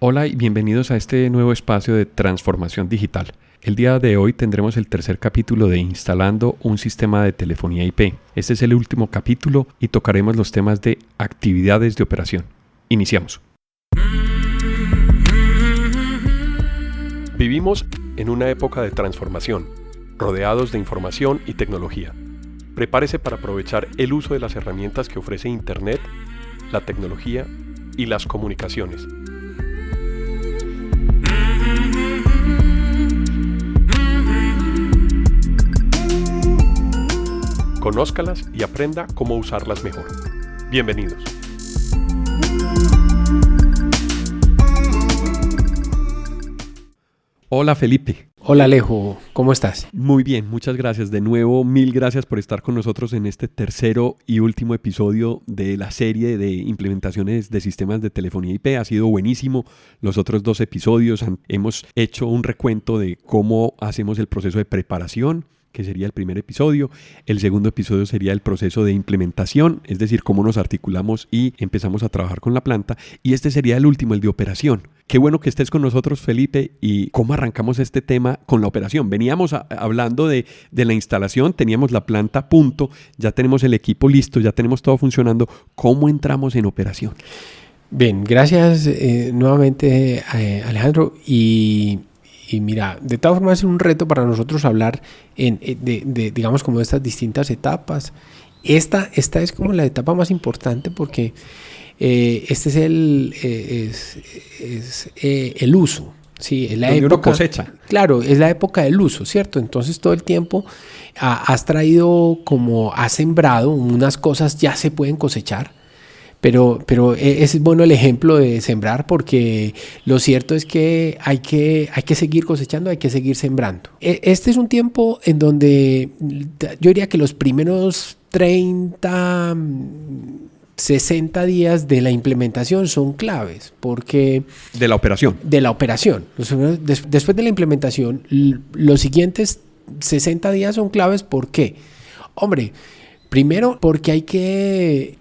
Hola y bienvenidos a este nuevo espacio de transformación digital. El día de hoy tendremos el tercer capítulo de Instalando un sistema de telefonía IP. Este es el último capítulo y tocaremos los temas de actividades de operación. Iniciamos. Vivimos en una época de transformación, rodeados de información y tecnología. Prepárese para aprovechar el uso de las herramientas que ofrece Internet, la tecnología y las comunicaciones. Conózcalas y aprenda cómo usarlas mejor. Bienvenidos. Hola Felipe. Hola Alejo, ¿cómo estás? Muy bien, muchas gracias. De nuevo, mil gracias por estar con nosotros en este tercero y último episodio de la serie de implementaciones de sistemas de telefonía IP. Ha sido buenísimo. Los otros dos episodios hemos hecho un recuento de cómo hacemos el proceso de preparación, que sería el primer episodio. El segundo episodio sería el proceso de implementación, es decir, cómo nos articulamos y empezamos a trabajar con la planta. Y este sería el último, el de operación. Qué bueno que estés con nosotros, Felipe, y cómo arrancamos este tema con la operación. Veníamos hablando de la instalación, teníamos la planta a punto, ya tenemos el equipo listo, ya tenemos todo funcionando. ¿Cómo entramos en operación? Bien, gracias nuevamente Alejandro. Y mira, de todas formas es un reto para nosotros hablar digamos, como de estas distintas etapas. Esta es como la etapa más importante porque este es el uso. Sí, es la donde época, uno cosecha. Claro, es la época del uso, ¿cierto? Entonces todo el tiempo has sembrado unas cosas, ya se pueden cosechar. Pero es bueno el ejemplo de sembrar porque lo cierto es que hay que seguir cosechando, hay que seguir sembrando. Este es un tiempo en donde yo diría que los primeros 30, 60 días de la implementación son claves porque... De la operación. De la operación. Después de la implementación, los siguientes 60 días son claves. ¿Por qué? Hombre, primero porque hay que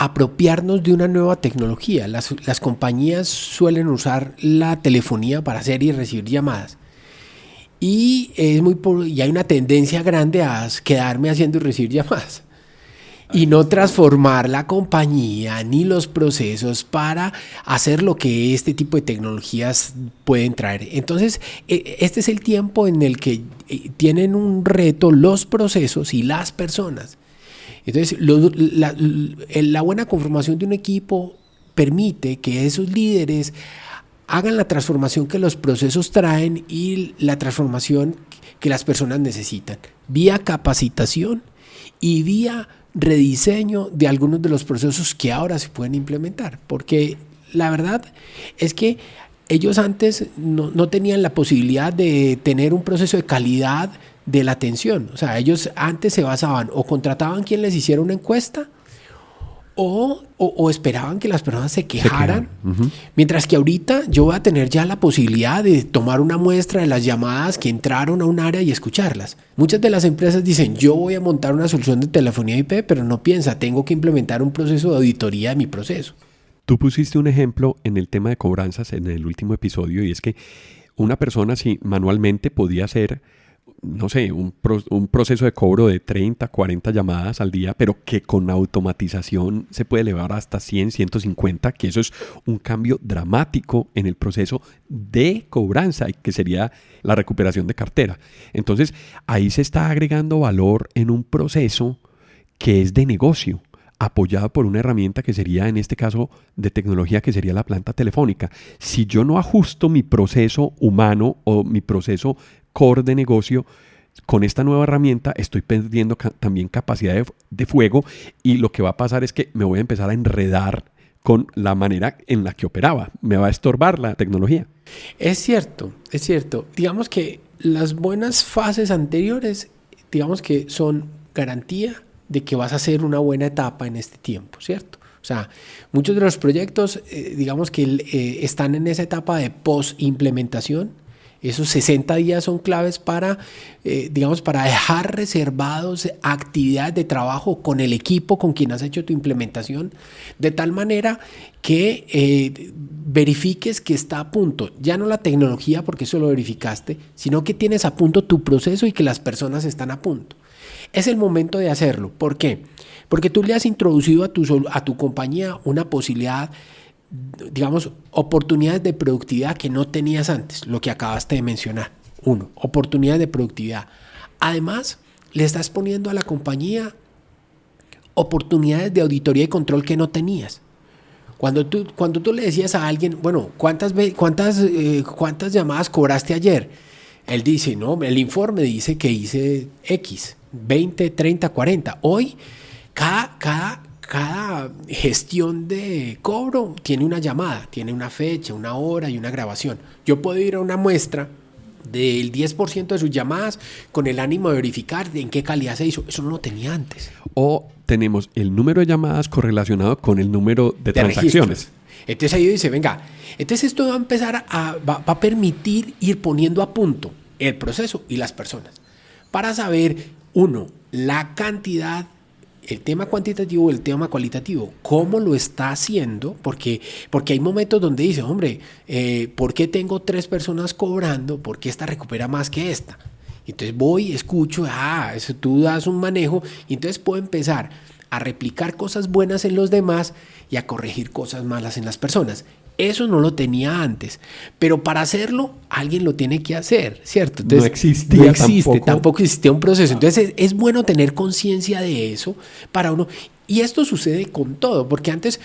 apropiarnos de una nueva tecnología. Las compañías suelen usar la telefonía para hacer y recibir llamadas. Y hay una tendencia grande a quedarme haciendo y recibir llamadas. Y no transformar la compañía ni los procesos para hacer lo que este tipo de tecnologías pueden traer. Entonces, este es el tiempo en el que tienen un reto los procesos y las personas. Entonces, la buena conformación de un equipo permite que esos líderes hagan la transformación que los procesos traen y la transformación que las personas necesitan, vía capacitación y vía rediseño de algunos de los procesos que ahora se pueden implementar. Porque la verdad es que ellos antes no tenían la posibilidad de tener un proceso de calidad de la atención. O sea, ellos antes se basaban o contrataban quien les hiciera una encuesta o esperaban que las personas se quejaran. Uh-huh. Mientras que ahorita yo voy a tener ya la posibilidad de tomar una muestra de las llamadas que entraron a un área y escucharlas. Muchas de las empresas dicen, yo voy a montar una solución de telefonía IP, pero no piensa, tengo que implementar un proceso de auditoría de mi proceso. Tú pusiste un ejemplo en el tema de cobranzas en el último episodio y es que una persona si manualmente podía hacer, no sé, un proceso de cobro de 30, 40 llamadas al día, pero que con automatización se puede elevar hasta 100, 150, que eso es un cambio dramático en el proceso de cobranza, que sería la recuperación de cartera. Entonces, ahí se está agregando valor en un proceso que es de negocio, apoyado por una herramienta que sería, en este caso, de tecnología, que sería la planta telefónica. Si yo no ajusto mi proceso humano o mi proceso core de negocio, con esta nueva herramienta estoy perdiendo también capacidad de fuego y lo que va a pasar es que me voy a empezar a enredar con la manera en la que operaba. Me va a estorbar la tecnología. Es cierto. Digamos que las buenas fases anteriores, digamos que son garantía de que vas a hacer una buena etapa en este tiempo, ¿cierto? O sea, muchos de los proyectos, digamos que están en esa etapa de post-implementación, Esos 60 días son claves para, para dejar reservados actividades de trabajo con el equipo con quien has hecho tu implementación, de tal manera que verifiques que está a punto, ya no la tecnología porque eso lo verificaste, sino que tienes a punto tu proceso y que las personas están a punto. Es el momento de hacerlo. ¿Por qué? Porque tú le has introducido a tu compañía una posibilidad, digamos, oportunidades de productividad que no tenías antes, lo que acabaste de mencionar. Uno, oportunidades de productividad. Además, le estás poniendo a la compañía oportunidades de auditoría y control que no tenías. Cuando tú le decías a alguien, bueno, ¿cuántas llamadas cobraste ayer? Él dice, no, el informe dice que hice X, 20, 30, 40. Hoy, cada gestión de cobro tiene una llamada, tiene una fecha, una hora y una grabación. Yo puedo ir a una muestra del 10% de sus llamadas con el ánimo de verificar en qué calidad se hizo. Eso no lo tenía antes. O tenemos el número de llamadas correlacionado con el número de transacciones. Registros. Entonces ahí dice, venga, entonces esto va a empezar va a permitir ir poniendo a punto el proceso y las personas para saber, uno, la cantidad, el tema cuantitativo, el tema cualitativo, cómo lo está haciendo, porque hay momentos donde dice, hombre, ¿por qué tengo 3 personas cobrando? ¿Por qué esta recupera más que esta? Entonces voy, escucho, eso tú das un manejo y entonces puedo empezar a replicar cosas buenas en los demás y a corregir cosas malas en las personas. Eso no lo tenía antes, pero para hacerlo alguien lo tiene que hacer, ¿cierto? Entonces, no existe, tampoco existía un proceso. Entonces es bueno tener conciencia de eso para uno. Y esto sucede con todo, porque antes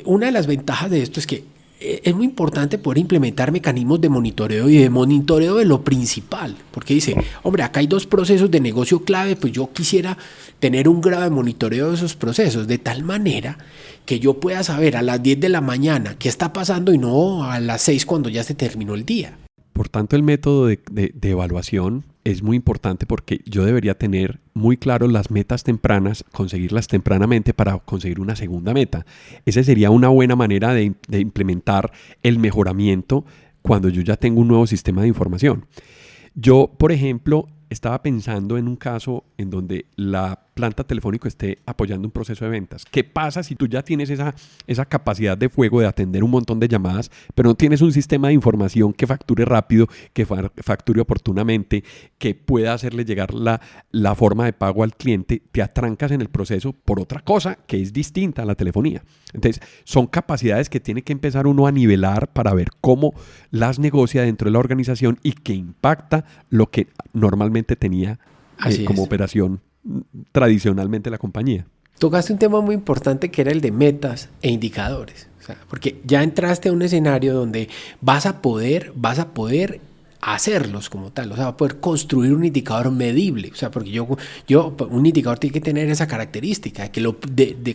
una de las ventajas de esto es que es muy importante poder implementar mecanismos de monitoreo y de monitoreo de lo principal, porque dice, hombre, acá hay 2 procesos de negocio clave, pues yo quisiera tener un grado de monitoreo de esos procesos, de tal manera que yo pueda saber a las 10 de la mañana qué está pasando y no a las 6 cuando ya se terminó el día. Por tanto, el método de evaluación es muy importante porque yo debería tener muy claro las metas tempranas, conseguirlas tempranamente para conseguir una segunda meta. Esa sería una buena manera de implementar el mejoramiento cuando yo ya tengo un nuevo sistema de información. Yo, por ejemplo, estaba pensando en un caso en donde la planta telefónica esté apoyando un proceso de ventas. ¿Qué pasa si tú ya tienes esa capacidad de fuego de atender un montón de llamadas, pero no tienes un sistema de información que facture rápido, que facture oportunamente, que pueda hacerle llegar la forma de pago al cliente? Te atrancas en el proceso por otra cosa que es distinta a la telefonía. Entonces, son capacidades que tiene que empezar uno a nivelar para ver cómo las negocia dentro de la organización y que impacta lo que normalmente tenía como operación tradicionalmente la compañía. Tocaste un tema muy importante que era el de metas e indicadores. O sea, porque ya entraste a un escenario donde vas a poder hacerlos como tal, o sea, va a poder construir un indicador medible, o sea, porque un indicador tiene que tener esa característica de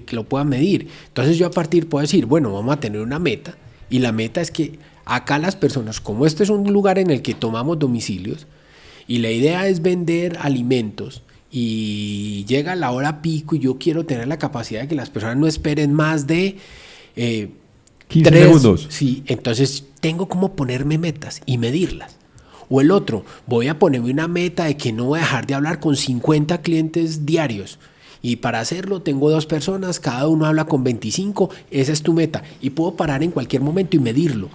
que lo pueda medir. Entonces yo a partir puedo decir, bueno, vamos a tener una meta y la meta es que acá las personas, como este es un lugar en el que tomamos domicilios y la idea es vender alimentos y llega la hora pico y yo quiero tener la capacidad de que las personas no esperen más de 15 segundos. Sí, entonces tengo como ponerme metas y medirlas. O el otro, voy a ponerme una meta de que no voy a dejar de hablar con 50 clientes diarios. Y para hacerlo tengo 2 personas, cada uno habla con 25, esa es tu meta. Y puedo parar en cualquier momento y medirlo.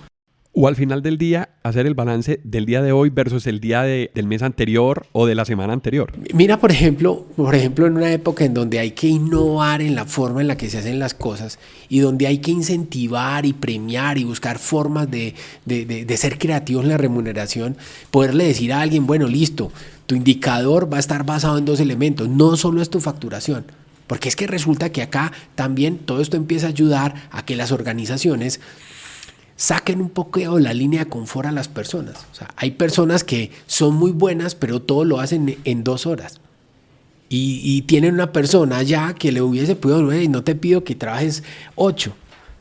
O al final del día, hacer el balance del día de hoy versus el día del mes anterior o de la semana anterior. Mira, por ejemplo, en una época en donde hay que innovar en la forma en la que se hacen las cosas y donde hay que incentivar y premiar y buscar formas de ser creativos en la remuneración, poderle decir a alguien, bueno, listo, tu indicador va a estar basado en 2 elementos, no solo es tu facturación. Porque es que resulta que acá también todo esto empieza a ayudar a que las organizaciones saquen un poco de la línea de confort a las personas. O sea, hay personas que son muy buenas, pero todo lo hacen en 2 horas. Y tienen una persona allá que le hubiese podido, no te pido que trabajes 8,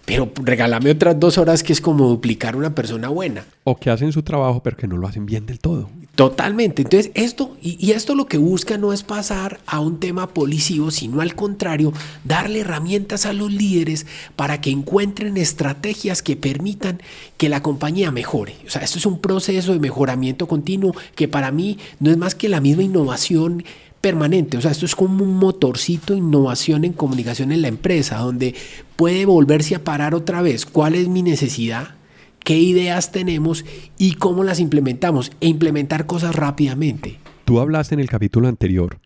pero regálame otras 2 horas, que es como duplicar una persona buena. O que hacen su trabajo, pero que no lo hacen bien del todo. Totalmente. Entonces, esto lo que busca no es pasar a un tema policivo, sino al contrario, darle herramientas a los líderes para que encuentren estrategias que permitan que la compañía mejore. O sea, esto es un proceso de mejoramiento continuo que para mí no es más que la misma innovación permanente. O sea, esto es como un motorcito de innovación en comunicación en la empresa, donde puede volverse a parar otra vez. ¿Cuál es mi necesidad? ¿Qué ideas tenemos y cómo las implementamos? E implementar cosas rápidamente. Tú hablaste en el capítulo anterior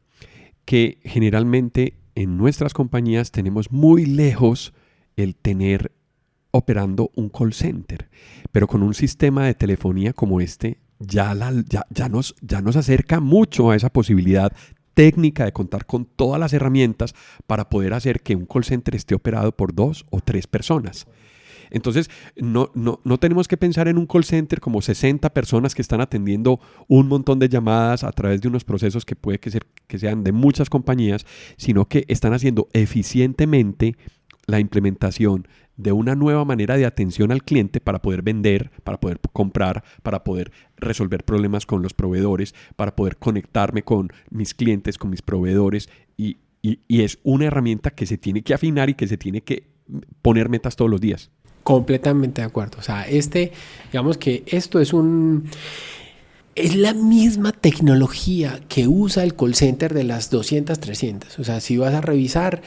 que generalmente en nuestras compañías tenemos muy lejos el tener operando un call center, pero con un sistema de telefonía como este ya nos acerca mucho a esa posibilidad técnica de contar con todas las herramientas para poder hacer que un call center esté operado por 2 o 3 personas. Entonces, no tenemos que pensar en un call center como 60 personas que están atendiendo un montón de llamadas a través de unos procesos que puede que sean de muchas compañías, sino que están haciendo eficientemente la implementación de una nueva manera de atención al cliente para poder vender, para poder comprar, para poder resolver problemas con los proveedores, para poder conectarme con mis clientes, con mis proveedores y es una herramienta que se tiene que afinar y que se tiene que poner metas todos los días. Completamente de acuerdo. O sea, digamos que esto es la misma tecnología que usa el call center de las 200, 300. O sea, si vas a revisar,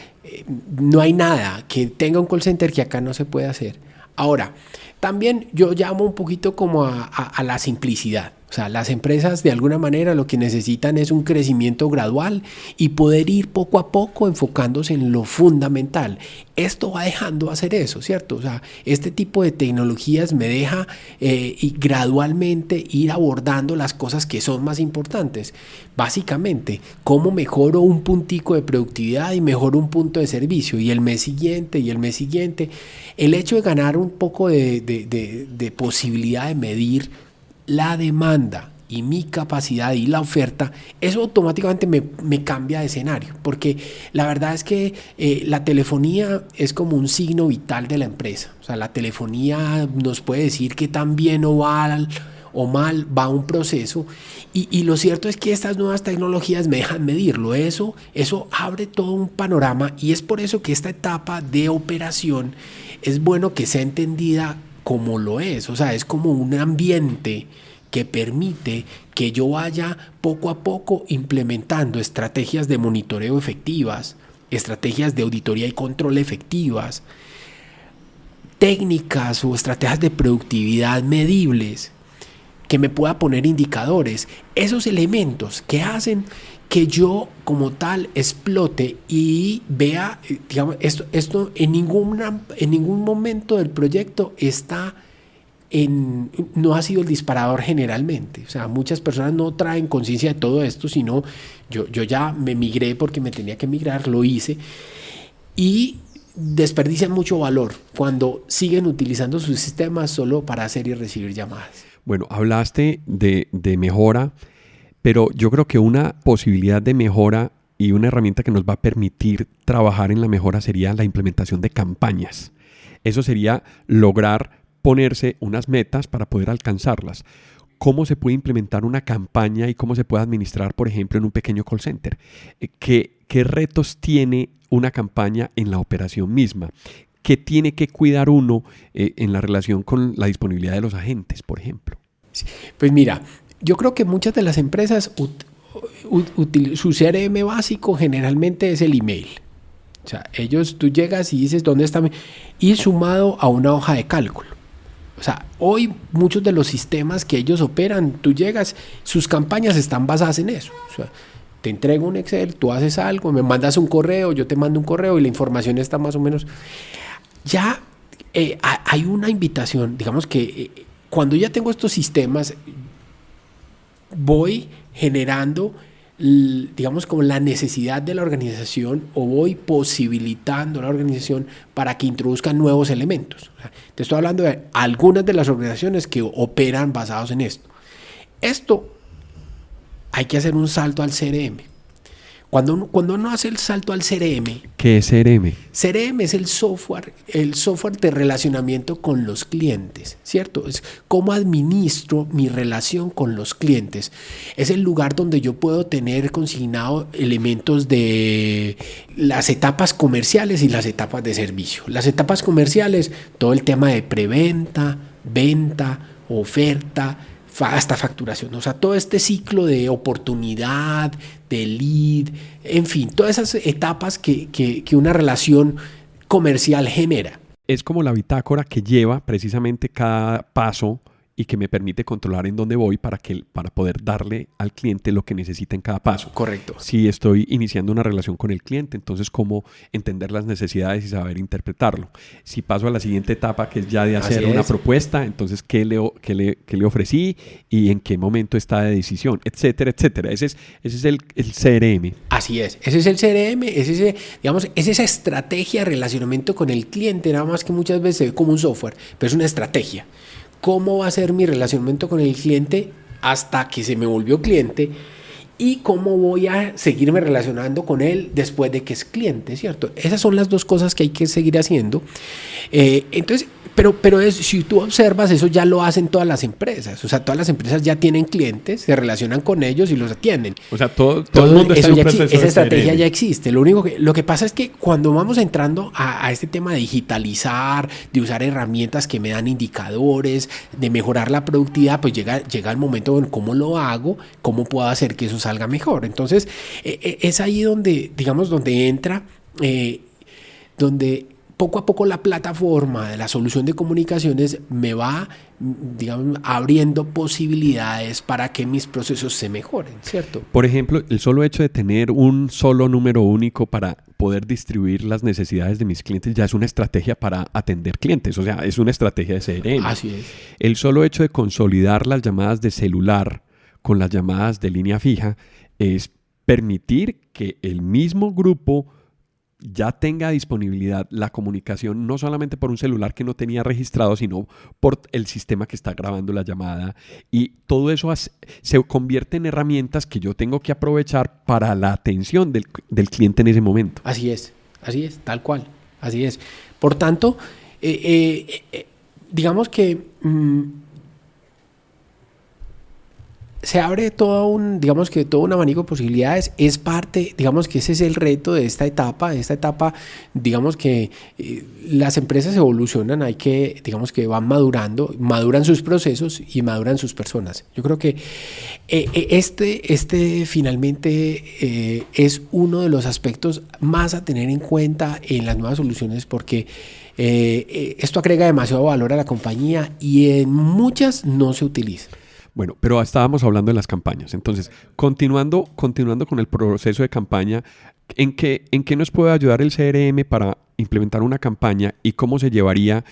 no hay nada que tenga un call center que acá no se pueda hacer. Ahora, también yo llamo un poquito como a la simplicidad. O sea, las empresas de alguna manera lo que necesitan es un crecimiento gradual y poder ir poco a poco enfocándose en lo fundamental. Esto va dejando hacer eso, ¿cierto? O sea, este tipo de tecnologías me deja y gradualmente ir abordando las cosas que son más importantes. Básicamente, cómo mejoro un puntico de productividad y mejoro un punto de servicio y el mes siguiente y el mes siguiente. El hecho de ganar un poco de posibilidad de medir la demanda y mi capacidad y la oferta, eso automáticamente me cambia de escenario, porque la verdad es que la telefonía es como un signo vital de la empresa. O sea, la telefonía nos puede decir que tan bien o mal va un proceso y lo cierto es que estas nuevas tecnologías me dejan medirlo. Eso abre todo un panorama y es por eso que esta etapa de operación es bueno que sea entendida como lo es. O sea, es como un ambiente que permite que yo vaya poco a poco implementando estrategias de monitoreo efectivas, estrategias de auditoría y control efectivas, técnicas o estrategias de productividad medibles, que me pueda poner indicadores, esos elementos que hacen que yo como tal explote y vea, digamos, esto en ningún momento del proyecto no ha sido el disparador generalmente. O sea, muchas personas no traen conciencia de todo esto, sino yo ya me migré porque me tenía que migrar, lo hice y desperdician mucho valor cuando siguen utilizando sus sistemas solo para hacer y recibir llamadas. Bueno, hablaste de mejora, pero yo creo que una posibilidad de mejora y una herramienta que nos va a permitir trabajar en la mejora sería la implementación de campañas. Eso sería lograr ponerse unas metas para poder alcanzarlas. ¿Cómo se puede implementar una campaña y cómo se puede administrar, por ejemplo, en un pequeño call center? ¿Qué retos tiene una campaña en la operación misma? ¿Qué tiene que cuidar uno en la relación con la disponibilidad de los agentes, por ejemplo? Pues mira, yo creo que muchas de las empresas, su CRM básico generalmente es el email. O sea, tú llegas y dices, ¿dónde está? Y sumado a una hoja de cálculo. O sea, hoy muchos de los sistemas que ellos operan, tú llegas, sus campañas están basadas en eso. O sea, te entrego un Excel, tú haces algo, me mandas un correo, yo te mando un correo y la información está más o menos. Ya hay una invitación, digamos que cuando ya tengo estos sistemas, voy generando, digamos, como la necesidad de la organización o voy posibilitando a la organización para que introduzcan nuevos elementos. O sea, te estoy hablando de algunas de las organizaciones que operan basados en esto. Esto hay que hacer un salto al CRM. Cuando uno hace el salto al CRM, ¿Qué es CRM? CRM es el software de relacionamiento con los clientes, ¿cierto? Es cómo administro mi relación con los clientes. Es el lugar donde yo puedo tener consignado elementos de las etapas comerciales y las etapas de servicio. Las etapas comerciales, todo el tema de preventa, venta, oferta, hasta facturación, o sea, todo este ciclo de oportunidad, de lead, en fin, todas esas etapas que una relación comercial genera. Es como la bitácora que lleva precisamente cada paso y que me permite controlar en dónde voy para poder darle al cliente lo que necesita en cada paso. Correcto. Si estoy iniciando una relación con el cliente, entonces cómo entender las necesidades y saber interpretarlo. Si paso a la siguiente etapa, que es ya de hacer una propuesta, entonces qué le ofrecí y en qué momento está de decisión, etcétera, etcétera. Ese es el CRM. Así es. Ese es el CRM, es esa estrategia de relacionamiento con el cliente, nada más que muchas veces se ve como un software, pero es una estrategia. ¿Cómo va a ser mi relacionamiento con el cliente hasta que se me volvió cliente? Y cómo voy a seguirme relacionando con él después de que es cliente, ¿cierto? Esas son las dos cosas que hay que seguir haciendo. Entonces, pero si tú observas, eso ya lo hacen todas las empresas. O sea, todas las empresas ya tienen clientes, se relacionan con ellos y los atienden. O sea, todo el mundo está en un proceso. Esa estrategia ya existe. Lo que pasa es que cuando vamos entrando a este tema de digitalizar, de usar herramientas que me dan indicadores, de mejorar la productividad, pues llega el momento en cómo lo hago, cómo puedo hacer que eso salga mejor. Entonces, es ahí donde entra, donde poco a poco la plataforma de la solución de comunicaciones me va, digamos, abriendo posibilidades para que mis procesos se mejoren, ¿cierto? Por ejemplo, el solo hecho de tener un solo número único para poder distribuir las necesidades de mis clientes ya es una estrategia para atender clientes, o sea, es una estrategia de CRM. Así es. El solo hecho de consolidar las llamadas de celular con las llamadas de línea fija es permitir que el mismo grupo ya tenga disponibilidad la comunicación no solamente por un celular que no tenía registrado, sino por el sistema que está grabando la llamada, y todo eso se convierte en herramientas que yo tengo que aprovechar para la atención del cliente en ese momento. Así es, tal cual, así es. Por tanto, digamos que se abre todo un abanico de posibilidades. Es parte, digamos que ese es el reto de esta etapa. Digamos que las empresas evolucionan, digamos que van maduran sus procesos y maduran sus personas. Yo creo que este finalmente es uno de los aspectos más a tener en cuenta en las nuevas soluciones, porque esto agrega demasiado valor a la compañía y en muchas no se utiliza. Bueno, pero estábamos hablando de las campañas. Entonces, continuando con el proceso de campaña, ¿en qué nos puede ayudar el CRM para implementar una campaña y cómo se llevaría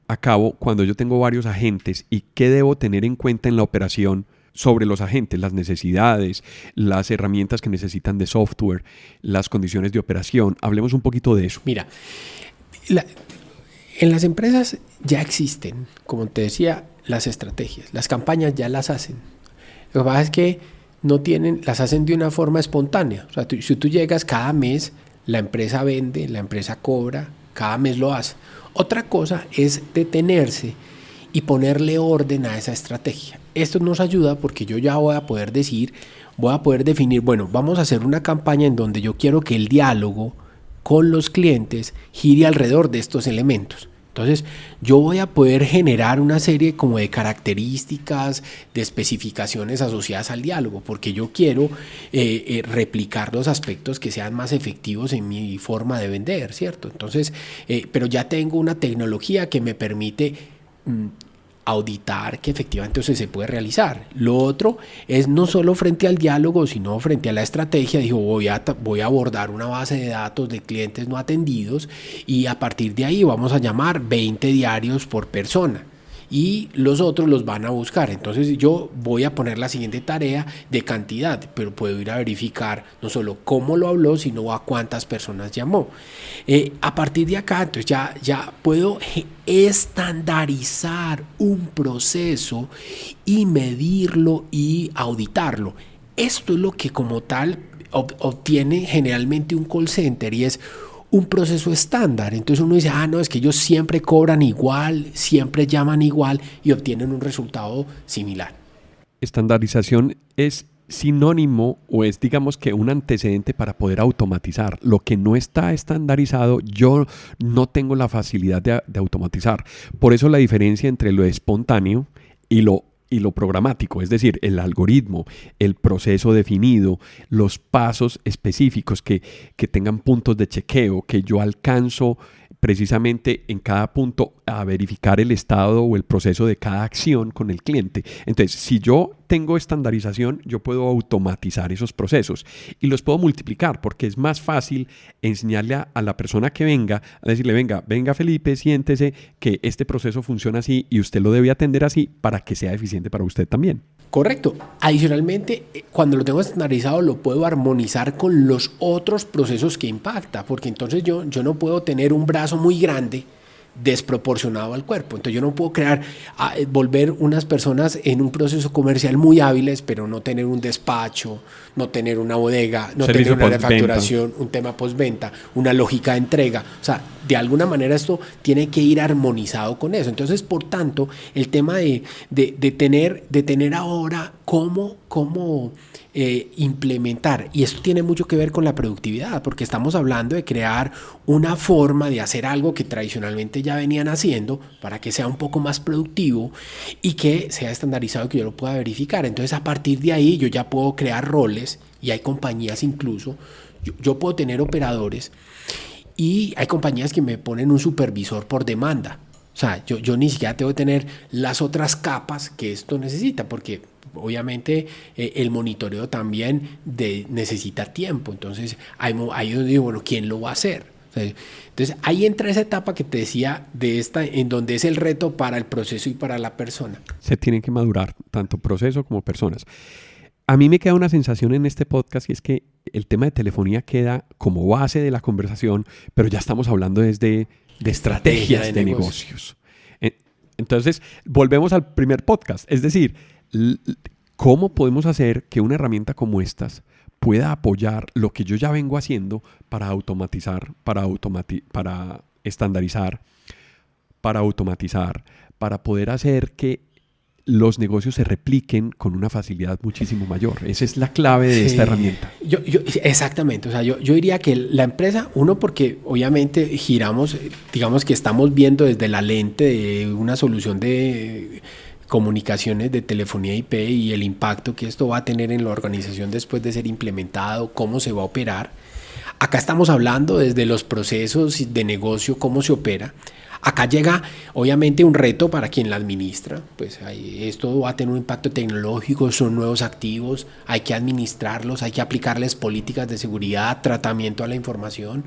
a cabo cuando yo tengo varios agentes y qué debo tener en cuenta en la operación sobre los agentes, las necesidades, las herramientas que necesitan de software, las condiciones de operación? Hablemos un poquito de eso. Mira, en las empresas ya existen, como te decía, las estrategias, las campañas ya las hacen. Lo que pasa es que las hacen de una forma espontánea. O sea, si tú llegas cada mes, la empresa vende, la empresa cobra, cada mes lo hace. Otra cosa es detenerse y ponerle orden a esa estrategia. Esto nos ayuda porque yo ya voy a poder definir, bueno, vamos a hacer una campaña en donde yo quiero que el diálogo con los clientes gire alrededor de estos elementos. Entonces, yo voy a poder generar una serie como de características, de especificaciones asociadas al diálogo, porque yo quiero replicar los aspectos que sean más efectivos en mi forma de vender, ¿cierto? Entonces, pero ya tengo una tecnología que me permite auditar que efectivamente eso se puede realizar. Lo otro es no solo frente al diálogo, sino frente a la estrategia. Digo, voy a abordar una base de datos de clientes no atendidos y a partir de ahí vamos a llamar 20 diarios por persona y los otros los van a buscar. Entonces yo voy a poner la siguiente tarea de cantidad, pero puedo ir a verificar no solo cómo lo habló, sino a cuántas personas llamó. A partir de acá, entonces ya puedo estandarizar un proceso y medirlo y auditarlo. Esto es lo que como tal obtiene generalmente un call center y es un proceso estándar. Entonces uno dice, no, es que ellos siempre cobran igual, siempre llaman igual y obtienen un resultado similar. Estandarización es sinónimo o es, digamos, que un antecedente para poder automatizar. Lo que no está estandarizado, yo no tengo la facilidad de automatizar. Por eso la diferencia entre lo espontáneo y lo programático, es decir, el algoritmo, el proceso definido, los pasos específicos que tengan puntos de chequeo, que yo alcanzo precisamente en cada punto a verificar el estado o el proceso de cada acción con el cliente. Entonces, si yo tengo estandarización, yo puedo automatizar esos procesos y los puedo multiplicar porque es más fácil enseñarle a la persona que venga, a decirle, venga Felipe, siéntese que este proceso funciona así y usted lo debe atender así para que sea eficiente para usted también. Correcto. Adicionalmente, cuando lo tengo estandarizado, lo puedo armonizar con los otros procesos que impacta, porque entonces yo no puedo tener un brazo muy grande desproporcionado al cuerpo. Entonces yo no puedo volver unas personas en un proceso comercial muy hábiles, pero no tener un despacho, no tener una bodega, no Servicio tener una postventa, refacturación, un tema postventa, una lógica de entrega. O sea, de alguna manera esto tiene que ir armonizado con eso. Entonces, por tanto, el tema de tener ahora cómo implementar, y esto tiene mucho que ver con la productividad, porque estamos hablando de crear una forma de hacer algo que tradicionalmente ya venían haciendo para que sea un poco más productivo y que sea estandarizado y que yo lo pueda verificar. Entonces, a partir de ahí yo ya puedo crear roles, y hay compañías incluso, yo puedo tener operadores y hay compañías que me ponen un supervisor por demanda. O sea, yo ni siquiera tengo que tener las otras capas que esto necesita, porque obviamente el monitoreo también necesita tiempo. Entonces, ahí yo digo, bueno, ¿quién lo va a hacer? O sea, entonces, ahí entra esa etapa que te decía en donde es el reto para el proceso y para la persona. Se tienen que madurar tanto proceso como personas. A mí me queda una sensación en este podcast y es que el tema de telefonía queda como base de la conversación, pero ya estamos hablando desde de estrategias de negocios. Entonces, volvemos al primer podcast. Es decir, ¿cómo podemos hacer que una herramienta como estas pueda apoyar lo que yo ya vengo haciendo para automatizar, para estandarizar, para automatizar, para poder hacer que los negocios se repliquen con una facilidad muchísimo mayor? Esa es la clave de esta herramienta. Exactamente. O sea, yo diría que la empresa, porque obviamente giramos, digamos que estamos viendo desde la lente de una solución de comunicaciones de telefonía IP y el impacto que esto va a tener en la organización después de ser implementado, cómo se va a operar. Acá estamos hablando desde los procesos de negocio, cómo se opera. Acá llega obviamente un reto para quien la administra, pues esto va a tener un impacto tecnológico, son nuevos activos, hay que administrarlos, hay que aplicarles políticas de seguridad, tratamiento a la información.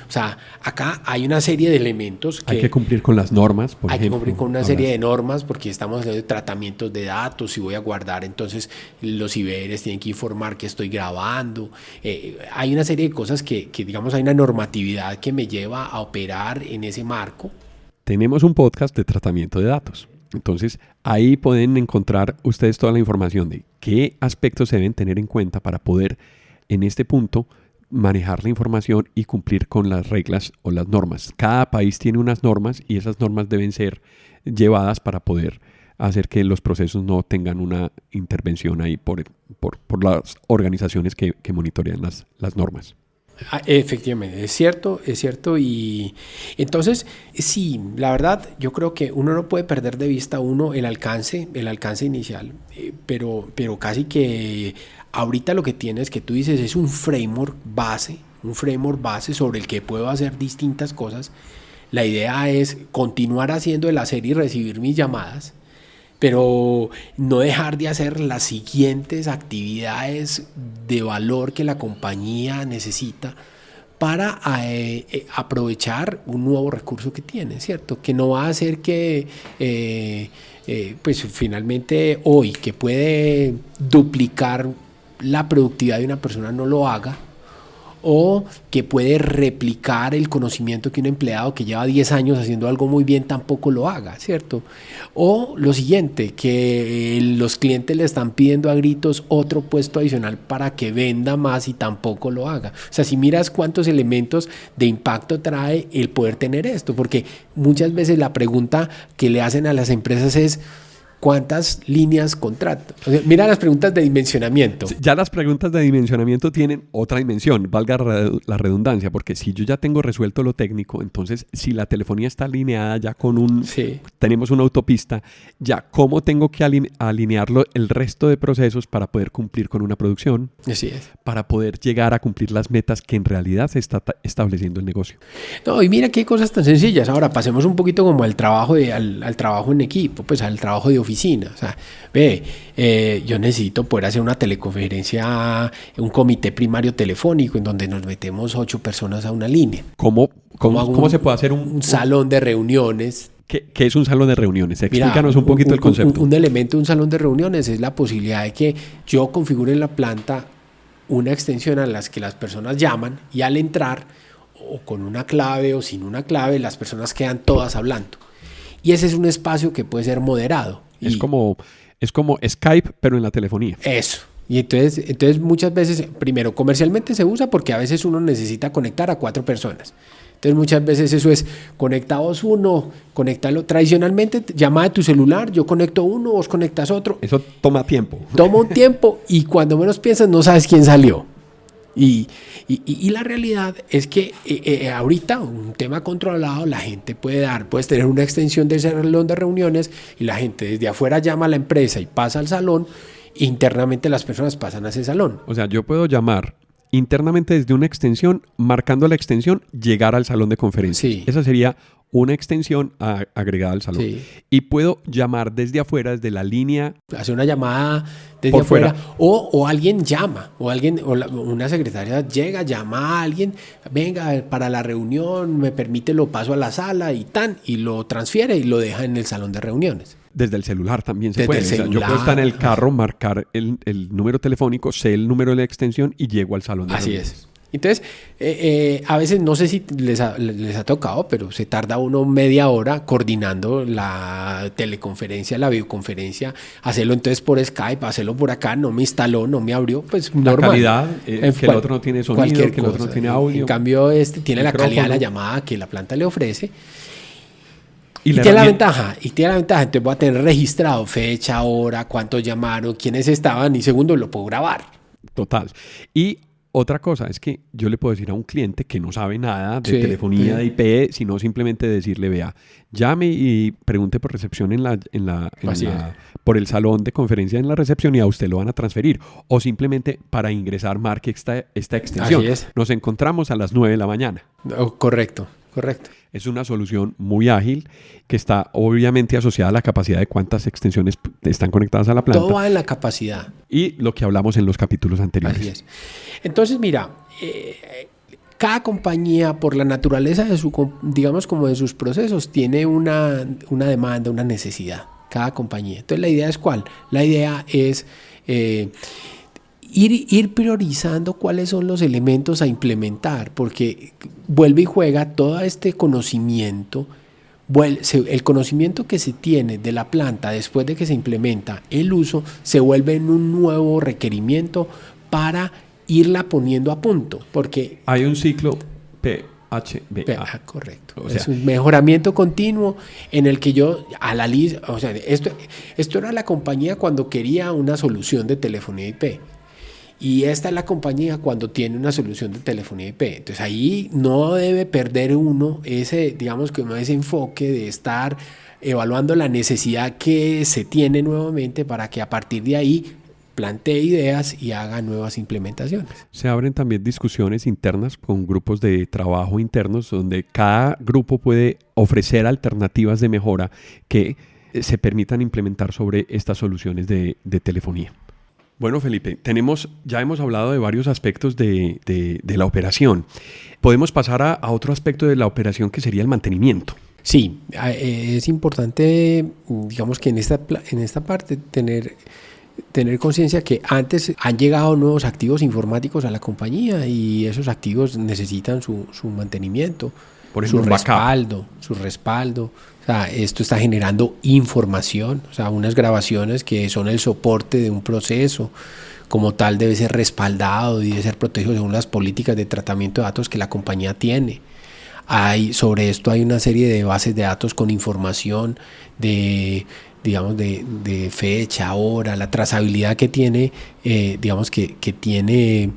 O sea, acá hay una serie de elementos que... Hay que cumplir con las normas, por ejemplo. Hay que cumplir con una serie de normas porque estamos hablando de tratamientos de datos, si voy a guardar, entonces los IBRs tienen que informar que estoy grabando. Hay una serie de cosas que digamos, hay una normatividad que me lleva a operar en ese marco. Tenemos un podcast de tratamiento de datos. Entonces, ahí pueden encontrar ustedes toda la información de qué aspectos se deben tener en cuenta para poder, en este punto, manejar la información y cumplir con las reglas o las normas. Cada país tiene unas normas y esas normas deben ser llevadas para poder hacer que los procesos no tengan una intervención ahí por las organizaciones que monitorean las normas. Efectivamente, es cierto, y entonces sí, la verdad yo creo que uno no puede perder de vista el alcance inicial, pero casi que ahorita lo que tienes que tú dices es un framework base sobre el que puedo hacer distintas cosas. La idea es continuar haciendo el hacer y recibir mis llamadas, pero no dejar de hacer las siguientes actividades de valor que la compañía necesita para aprovechar un nuevo recurso que tiene, ¿cierto? Que no va a hacer que, pues finalmente hoy, que puede duplicar la productividad de una persona, no lo haga, o que puede replicar el conocimiento que un empleado que lleva 10 años haciendo algo muy bien tampoco lo haga, ¿cierto? O lo siguiente, que los clientes le están pidiendo a gritos otro puesto adicional para que venda más y tampoco lo haga. O sea, si miras cuántos elementos de impacto trae el poder tener esto, porque muchas veces la pregunta que le hacen a las empresas es: ¿cuántas líneas contrato? O sea, mira las preguntas de dimensionamiento. Ya las preguntas de dimensionamiento tienen otra dimensión, valga la redundancia, porque si yo ya tengo resuelto lo técnico, entonces si la telefonía está alineada ya con tenemos una autopista, ya cómo tengo que alinearlo el resto de procesos para poder cumplir con una producción. Así es. Para poder llegar a cumplir las metas que en realidad se está estableciendo el negocio. No, y mira qué cosas tan sencillas. Ahora pasemos un poquito como al trabajo al trabajo en equipo, pues al trabajo de oficina. O sea, yo necesito poder hacer una teleconferencia, un comité primario telefónico en donde nos metemos 8 personas a una línea. ¿Cómo se puede hacer un salón de reuniones? ¿Qué es un salón de reuniones? Explícanos un poquito el concepto. Un elemento de un salón de reuniones es la posibilidad de que yo configure en la planta una extensión a las que las personas llaman y al entrar, o con una clave o sin una clave, las personas quedan todas hablando. Y ese es un espacio que puede ser moderado. Es como Skype, pero en la telefonía. Eso. Y entonces muchas veces, primero, comercialmente se usa porque a veces uno necesita conectar a 4 personas. Entonces muchas veces eso es conectados uno, conectarlo. Tradicionalmente, llamada de tu celular, yo conecto uno, vos conectas otro. Eso toma tiempo. Toma un tiempo y cuando menos piensas no sabes quién salió. Y la realidad es que ahorita un tema controlado, la gente puedes tener una extensión del salón de reuniones y la gente desde afuera llama a la empresa y pasa al salón, e internamente las personas pasan a ese salón. O sea, yo puedo llamar internamente desde una extensión, marcando la extensión, llegar al salón de conferencias. Sí. Esa sería una extensión agregada al salón. Sí. Y puedo llamar desde afuera, desde la línea. Hacer una llamada desde por afuera. Fuera. O alguien llama, una secretaria llega, llama a alguien, venga, para la reunión, me permite, lo paso a la sala y lo transfiere y lo deja en el salón de reuniones. Desde el celular también se Desde puede. el celular. Yo puedo estar en el carro, marcar el número telefónico, sé el número de la extensión y llego al salón de reuniones. Así es. Entonces, a veces no sé si les ha tocado, pero se tarda uno media hora coordinando la teleconferencia, la videoconferencia, hacerlo entonces por Skype, hacerlo por acá, no me instaló, no me abrió, pues la normal. Calidad, que el otro no tiene sonido, que el otro no tiene audio. En cambio, tiene la micrófono. calidad de la llamada que la planta le ofrece. Y tiene la ventaja, entonces voy a tener registrado fecha, hora, cuántos llamaron, quiénes estaban y segundo, lo puedo grabar. Total. Y otra cosa es que yo le puedo decir a un cliente que no sabe nada de telefonía, de IP, sino simplemente decirle, vea, llame y pregunte por recepción por el salón de conferencia en la recepción y a usted lo van a transferir. O simplemente para ingresar marque esta extensión. Así es. Nos encontramos a las 9 de la mañana. Correcto. Es una solución muy ágil que está obviamente asociada a la capacidad de cuántas extensiones están conectadas a la planta. Todo va en la capacidad. Y lo que hablamos en los capítulos anteriores. Así es. Entonces, mira, cada compañía, por la naturaleza de de sus procesos, tiene una demanda, una necesidad. Cada compañía. Entonces, ¿la idea es cuál? La idea es ir priorizando cuáles son los elementos a implementar, porque vuelve y juega todo este conocimiento. El conocimiento que se tiene de la planta después de que se implementa el uso se vuelve en un nuevo requerimiento para irla poniendo a punto, porque hay un ciclo PHBA. Correcto. O sea, es un mejoramiento continuo en el que yo a la lista, o sea, esto era la compañía cuando quería una solución de telefonía IP. Y esta es la compañía cuando tiene una solución de telefonía IP. Entonces ahí no debe perder uno ese enfoque de estar evaluando la necesidad que se tiene nuevamente para que a partir de ahí plantee ideas y haga nuevas implementaciones. Se abren también discusiones internas con grupos de trabajo internos donde cada grupo puede ofrecer alternativas de mejora que se permitan implementar sobre estas soluciones de telefonía. Bueno, Felipe, ya hemos hablado de varios aspectos de la operación. Podemos pasar a otro aspecto de la operación que sería el mantenimiento. Sí, es importante, digamos que en esta parte tener tener conciencia que antes han llegado nuevos activos informáticos a la compañía y esos activos necesitan su mantenimiento, por ejemplo, su respaldo. O sea, esto está generando información, o sea, unas grabaciones que son el soporte de un proceso, como tal debe ser respaldado y debe ser protegido según las políticas de tratamiento de datos que la compañía tiene. Sobre esto hay una serie de bases de datos con información de fecha, hora, la trazabilidad que tiene, que tiene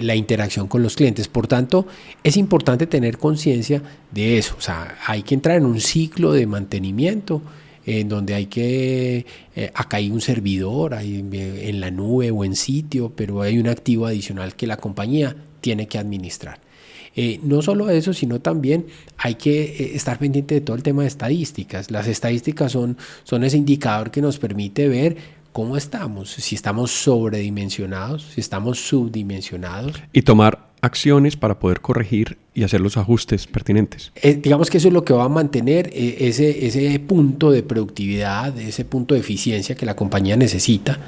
la interacción con los clientes. Por tanto, es importante tener conciencia de eso. O sea, hay que entrar en un ciclo de mantenimiento en donde acá hay un servidor en la nube o en sitio, pero hay un activo adicional que la compañía tiene que administrar. No solo eso, sino también hay que estar pendiente de todo el tema de estadísticas. Las estadísticas son ese indicador que nos permite ver cómo estamos, si estamos sobredimensionados, si estamos subdimensionados. Y tomar acciones para poder corregir y hacer los ajustes pertinentes. Digamos que eso es lo que va a mantener ese punto de productividad, ese punto de eficiencia que la compañía necesita,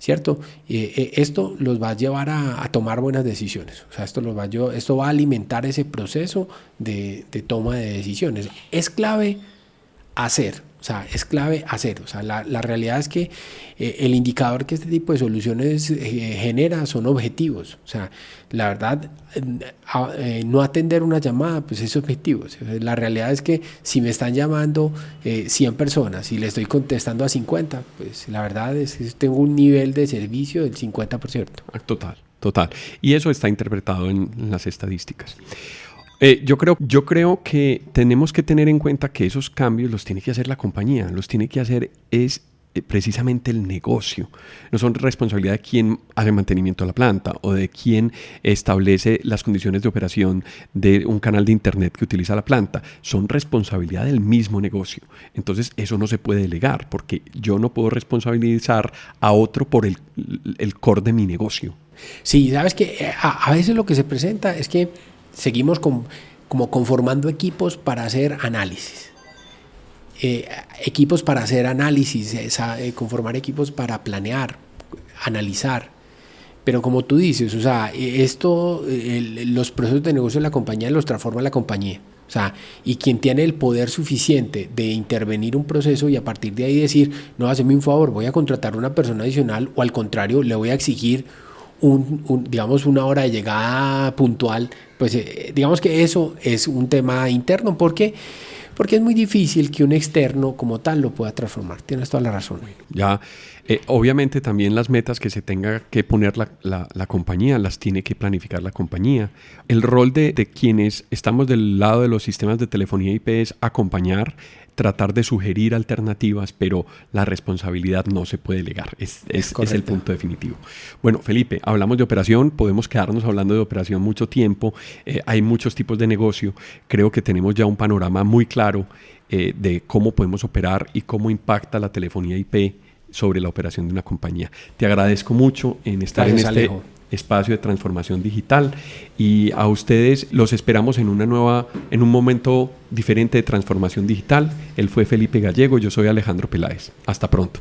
¿cierto? Esto los va a llevar a tomar buenas decisiones. O sea, esto va a alimentar ese proceso de toma de decisiones. Es clave hacer. O sea, es clave hacer. O sea, la realidad es que el indicador que este tipo de soluciones genera son objetivos. O sea, la verdad, no atender una llamada, pues es objetivo. O sea, la realidad es que si me están llamando 100 personas y le estoy contestando a 50, pues la verdad es que tengo un nivel de servicio del 50%. Total. Y eso está interpretado en las estadísticas. Yo creo que tenemos que tener en cuenta que esos cambios los tiene que hacer la compañía, los tiene que hacer precisamente el negocio. No son responsabilidad de quien hace mantenimiento a la planta o de quien establece las condiciones de operación de un canal de internet que utiliza la planta. Son responsabilidad del mismo negocio. Entonces eso no se puede delegar porque yo no puedo responsabilizar a otro por el core de mi negocio. Sí, sabes que a veces lo que se presenta es que seguimos como conformando equipos para hacer análisis. Conformar equipos para planear, analizar. Pero como tú dices, o sea, los procesos de negocio de la compañía los transforma la compañía. O sea, y quien tiene el poder suficiente de intervenir un proceso y a partir de ahí decir, no, hazme un favor, voy a contratar una persona adicional o al contrario, le voy a exigir una hora de llegada puntual, pues digamos que eso es un tema interno, porque es muy difícil que un externo como tal lo pueda transformar. Tienes toda la razón. Ya, obviamente también las metas que se tenga que poner la compañía, las tiene que planificar la compañía. El rol de quienes estamos del lado de los sistemas de telefonía IP es acompañar, tratar de sugerir alternativas, pero la responsabilidad no se puede delegar. Es el punto definitivo. Bueno, Felipe, hablamos de operación, podemos quedarnos hablando de operación mucho tiempo, hay muchos tipos de negocio, creo que tenemos ya un panorama muy claro de cómo podemos operar y cómo impacta la telefonía IP sobre la operación de una compañía. Te agradezco mucho en estar en este espacio de transformación digital y a ustedes los esperamos en un momento diferente de transformación digital. Él fue Felipe Gallego, yo soy Alejandro Peláez. Hasta pronto.